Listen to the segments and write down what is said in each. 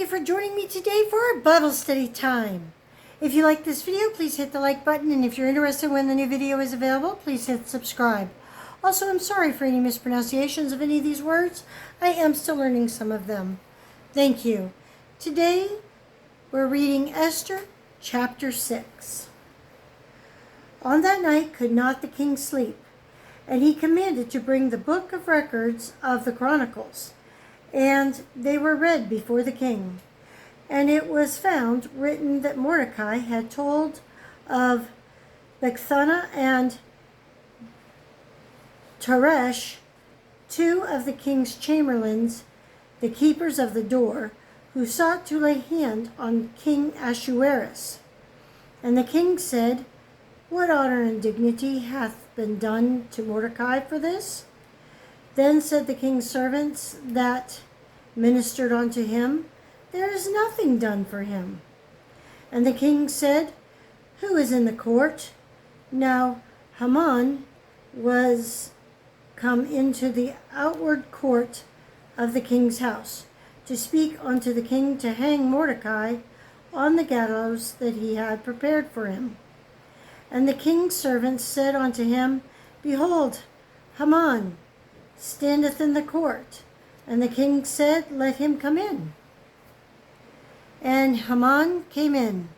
you for joining me today for our Bible study time. If you like this video, please hit the like button, and if you're interested when the new video is available, please hit subscribe. Also, I'm sorry for any mispronunciations of any of these words. I am still learning some of them. Thank you. Today, we're reading Esther Chapter 6. On that night could not the king sleep, and he commanded to bring the book of records of the Chronicles, and they were read before the king. And it was found written that Mordecai had told of Bigthana and Teresh, two of the king's chamberlains, the keepers of the door, who sought to lay hand on King Ahasuerus. And the king said, "What honor and dignity hath been done to Mordecai for this?" Then said the king's servants that ministered unto him, "There is nothing done for him." And the king said, "Who is in the court?" Now Haman was come into the outward court of the king's house, to speak unto the king to hang Mordecai on the gallows that he had prepared for him. And the king's servants said unto him, "Behold, Haman standeth in the court." And the king said, "Let him come in." And Haman came in,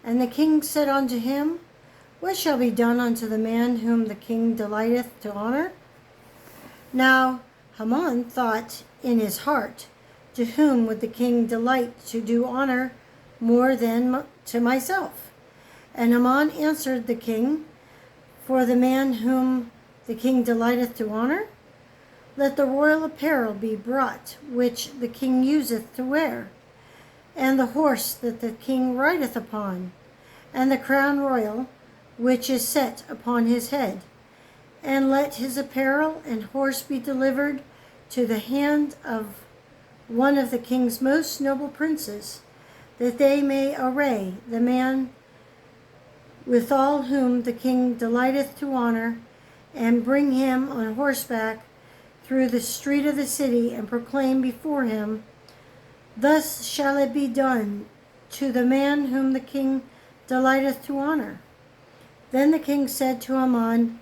and the king said unto him, "What shall be done unto the man whom the king delighteth to honor?" Now Haman thought in his heart, "To whom would the king delight to do honor more than to myself?" And Haman answered the king, "For the man whom the king delighteth to honor, let the royal apparel be brought which the king useth to wear, and the horse that the king rideth upon, and the crown royal which is set upon his head. And let his apparel and horse be delivered to the hand of one of the king's most noble princes, that they may array the man withal whom the king delighteth to honor, and bring him on horseback through the street of the city, and proclaim before him, Thus shall it be done to the man whom the king delighteth to honor." Then the king said to Haman,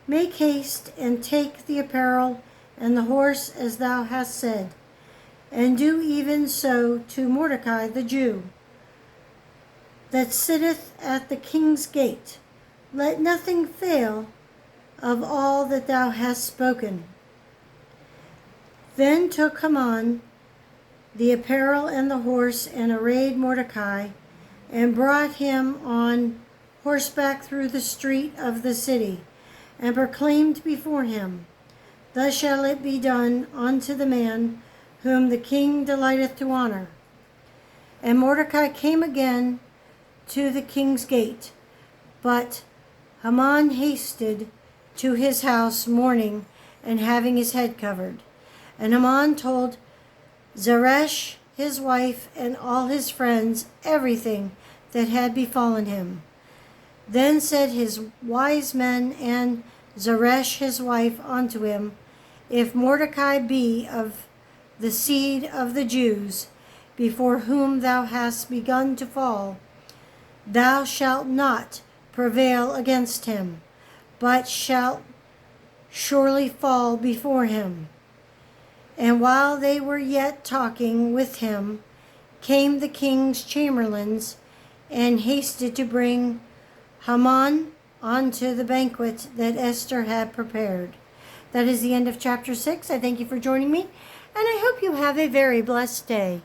"Make haste and take the apparel and the horse as thou hast said, and do even so to Mordecai the Jew, that sitteth at the king's gate. Let nothing fail of all that thou hast spoken." Then took Haman the apparel and the horse, and arrayed Mordecai, and brought him on horseback through the street of the city, and proclaimed before him, "Thus shall it be done unto the man whom the king delighteth to honor." And Mordecai came again to the king's gate, but Haman hasted to his house mourning and having his head covered. And Haman told Zeresh his wife and all his friends everything that had befallen him. Then said his wise men and Zeresh his wife unto him, "If Mordecai be of the seed of the Jews, before whom thou hast begun to fall, thou shalt not prevail against him, but shalt surely fall before him." And while they were yet talking with him, came the king's chamberlains, and hasted to bring Haman onto the banquet that Esther had prepared. That is the end of chapter 6. I thank you for joining me, and I hope you have a very blessed day.